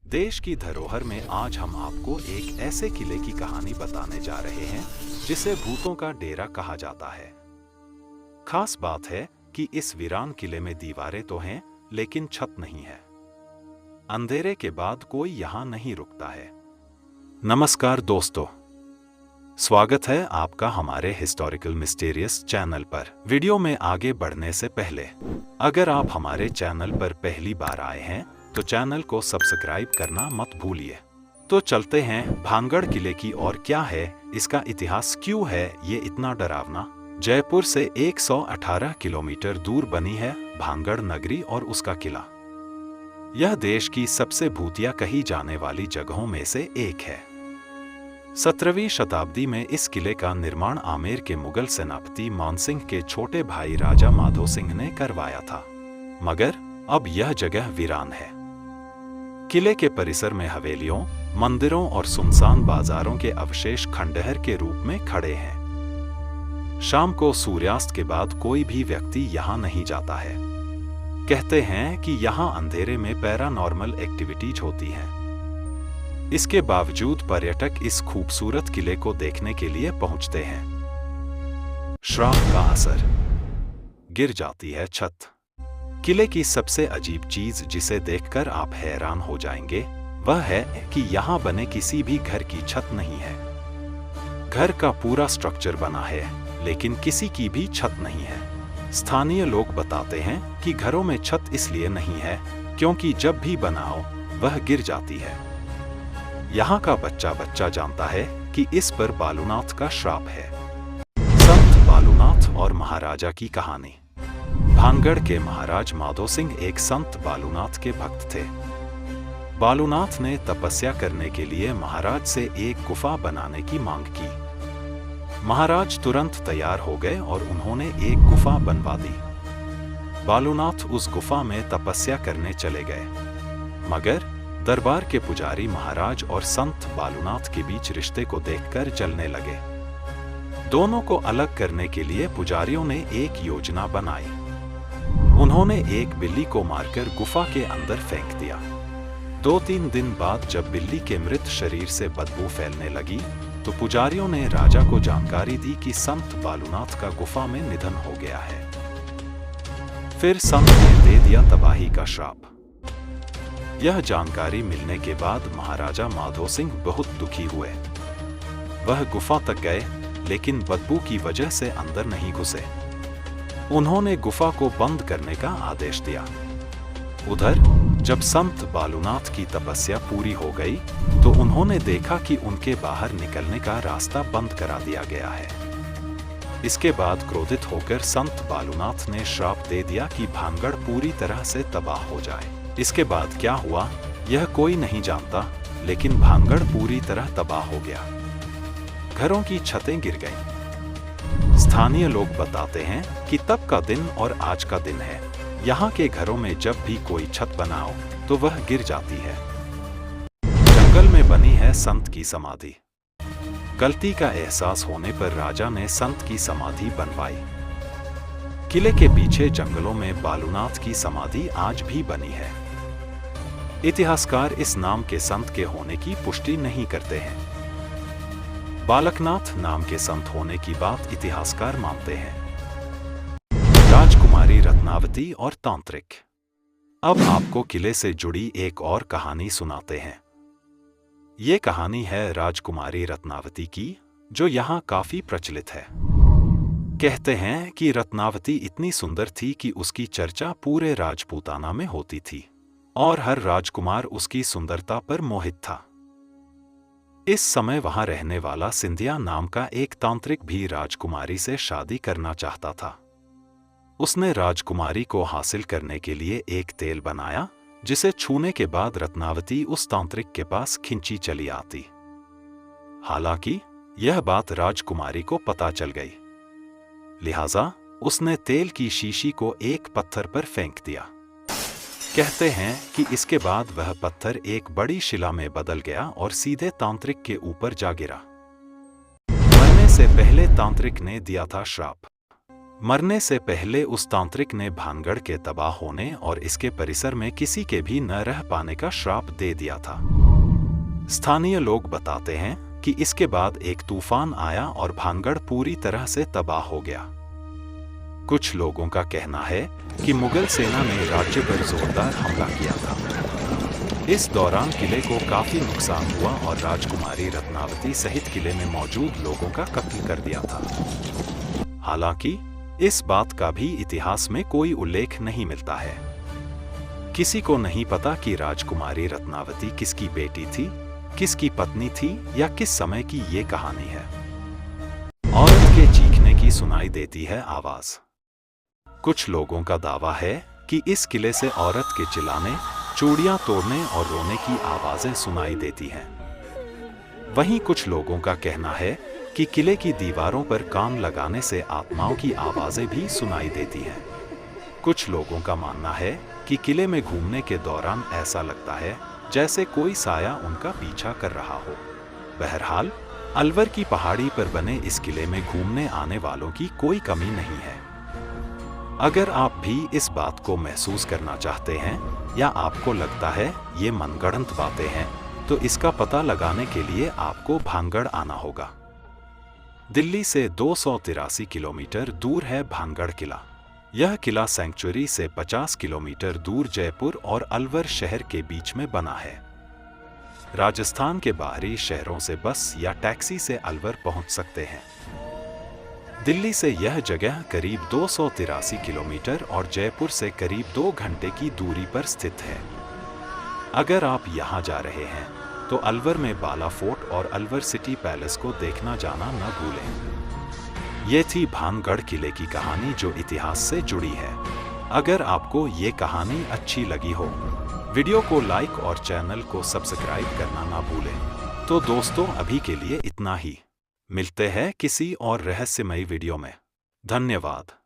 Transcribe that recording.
देश की धरोहर में आज हम आपको एक ऐसे किले की कहानी बताने जा रहे हैं जिसे भूतों का डेरा कहा जाता है। खास बात है कि इस वीरान किले में दीवारें तो हैं, लेकिन छत नहीं है। अंधेरे के बाद कोई यहां नहीं रुकता है। नमस्कार दोस्तों, स्वागत है आपका हमारे हिस्टोरिकल मिस्टीरियस चैनल पर। वीडियो में आगे बढ़ने से पहले अगर आप हमारे चैनल पर पहली बार आए हैं तो चैनल को सब्सक्राइब करना मत भूलिए। तो चलते हैं भानगढ़ किले की। और क्या है इसका इतिहास, क्यों है ये इतना डरावना। जयपुर से 118 किलोमीटर दूर बनी है भानगढ़ नगरी और उसका किला। यह देश की सबसे भूतिया कही जाने वाली जगहों में से एक है। 17वीं शताब्दी में इस किले का निर्माण आमेर के मुगल सेनापति मानसिंह के छोटे भाई राजा माधो सिंह ने करवाया था, मगर अब यह जगह वीरान है। किले के परिसर में हवेलियों, मंदिरों और सुनसान बाजारों के अवशेष खंडहर के रूप में खड़े हैं। शाम को सूर्यास्त के बाद कोई भी व्यक्ति यहां नहीं जाता है। कहते हैं कि यहां अंधेरे में पैरानॉर्मल एक्टिविटीज होती हैं। इसके बावजूद पर्यटक इस खूबसूरत किले को देखने के लिए पहुंचते हैं। श्राप का असर, गिर जाती है छत। किले की सबसे अजीब चीज जिसे देखकर आप हैरान हो जाएंगे वह है कि यहां बने किसी भी घर की छत नहीं है। घर का पूरा स्ट्रक्चर बना है, लेकिन किसी की भी छत नहीं है। स्थानीय लोग बताते हैं कि घरों में छत इसलिए नहीं है क्योंकि जब भी बनाओ वह गिर जाती है। यहाँ का बच्चा बच्चा जानता है कि इस पर बालूनाथ का श्राप है। संत बालूनाथ और महाराजा की कहानी। भानगढ़ के महाराज माधो सिंह एक संत बालूनाथ के भक्त थे। बालूनाथ ने तपस्या करने के लिए महाराज से एक गुफा बनाने की मांग की। महाराज तुरंत तैयार हो गए और उन्होंने एक गुफा बनवा दी। बालूनाथ उस गुफा में तपस्या करने चले गए, मगर दरबार के पुजारी महाराज और संत बालूनाथ के बीच रिश्ते को देखकर जलने लगे। दोनों को अलग करने के लिए पुजारियों ने एक योजना बनाई। उन्होंने एक बिल्ली को मारकर गुफा के अंदर फेंक दिया। 2-3 दिन बाद जब बिल्ली के मृत शरीर से बदबू फैलने लगी तो पुजारियों ने राजा को जानकारी दी कि संत बालूनाथ का गुफा में निधन हो गया है। फिर संत ने दे दिया तबाही का श्राप। यह जानकारी मिलने के बाद महाराजा माधो सिंह बहुत दुखी हुए। वह गुफा तक गए, लेकिन बदबू की वजह से अंदर नहीं घुसे। उन्होंने गुफा को बंद करने का आदेश दिया। उधर जब संत बालूनाथ की तपस्या पूरी हो गई तो उन्होंने देखा कि उनके बाहर निकलने का रास्ता बंद करा दिया गया है। इसके बाद क्रोधित होकर संत बालूनाथ ने श्राप दे दिया कि भानगढ़ पूरी तरह से तबाह हो जाए। इसके बाद क्या हुआ यह कोई नहीं जानता, लेकिन भानगढ़ पूरी तरह तबाह हो गया। घरों की छतें गिर गईं। स्थानीय लोग बताते हैं कि तब का दिन और आज का दिन है। यहाँ के घरों में जब भी कोई छत बनाओ तो वह गिर जाती है। जंगल में बनी है संत की समाधि। गलती का एहसास होने पर राजा ने संत की समाधि बनवाई। किले के पीछे जंगलों में बालूनाथ की समाधि आज भी बनी है। इतिहासकार इस नाम के संत के होने की पुष्टि नहीं करते हैं। बालकनाथ नाम के संत होने की बात इतिहासकार मानते हैं। राजकुमारी रत्नावती और तांत्रिक। अब आपको किले से जुड़ी एक और कहानी सुनाते हैं। ये कहानी है राजकुमारी रत्नावती की, जो यहाँ काफी प्रचलित है। कहते हैं कि रत्नावती इतनी सुंदर थी कि उसकी चर्चा पूरे राजपूताना में होती थी और हर राजकुमार उसकी सुंदरता पर मोहित था। इस समय वहां रहने वाला सिंधिया नाम का एक तांत्रिक भी राजकुमारी से शादी करना चाहता था। उसने राजकुमारी को हासिल करने के लिए एक तेल बनाया जिसे छूने के बाद रत्नावती उस तांत्रिक के पास खिंची चली आती। हालांकि यह बात राजकुमारी को पता चल गई, लिहाजा उसने तेल की शीशी को एक पत्थर पर फेंक दिया। कहते हैं कि इसके बाद वह पत्थर एक बड़ी शिला में बदल गया और सीधे तांत्रिक के ऊपर जा गिरा। मरने से पहले तांत्रिक ने दिया था श्राप। मरने से पहले उस तांत्रिक ने भानगढ़ के तबाह होने और इसके परिसर में किसी के भी न रह पाने का श्राप दे दिया था। स्थानीय लोग बताते हैं कि इसके बाद एक तूफान आया और भानगढ़ पूरी तरह से तबाह हो गया। कुछ लोगों का कहना है कि मुगल सेना ने राज्य पर जोरदार हमला किया था। इस दौरान किले को काफी नुकसान हुआ और राजकुमारी रत्नावती सहित किले में मौजूद लोगों का कत्ल कर दिया था। हालांकि इस बात का भी इतिहास में कोई उल्लेख नहीं मिलता है। किसी को नहीं पता कि राजकुमारी रत्नावती किसकी बेटी थी, किसकी पत्नी थी या किस समय की ये कहानी है। औरत के चीखने की सुनाई देती है आवाज। कुछ लोगों का दावा है कि इस किले से औरत के चिल्लाने, चूड़ियां तोड़ने और रोने की आवाजें सुनाई देती हैं। वहीं कुछ लोगों का कहना है कि किले की दीवारों पर कान लगाने से आत्माओं की आवाजें भी सुनाई देती हैं। कुछ लोगों का मानना है कि किले में घूमने के दौरान ऐसा लगता है जैसे कोई साया उनका पीछा कर रहा हो। बहरहाल, अलवर की पहाड़ी पर बने इस किले में घूमने आने वालों की कोई कमी नहीं है। अगर आप भी इस बात को महसूस करना चाहते हैं या आपको लगता है ये मनगढ़ंत बातें हैं, तो इसका पता लगाने के लिए आपको भानगढ़ आना होगा। दिल्ली से 283 किलोमीटर दूर है भानगढ़ किला। यह किला सैंक्चुरी से 50 किलोमीटर दूर जयपुर और अलवर शहर के बीच में बना है। राजस्थान के बाहरी शहरों से बस या टैक्सी से अलवर पहुंच सकते हैं। दिल्ली से यह जगह करीब 283 किलोमीटर और जयपुर से करीब 2 घंटे की दूरी पर स्थित है। अगर आप यहां जा रहे हैं तो अलवर में बाला फोर्ट और अलवर सिटी पैलेस को देखना जाना न भूलें। ये थी भानगढ़ किले की कहानी जो इतिहास से जुड़ी है। अगर आपको ये कहानी अच्छी लगी हो, वीडियो को लाइक और चैनल को सब्सक्राइब करना ना भूलें। तो दोस्तों, अभी के लिए इतना ही। मिलते हैं किसी और रहस्यमयी वीडियो में। धन्यवाद।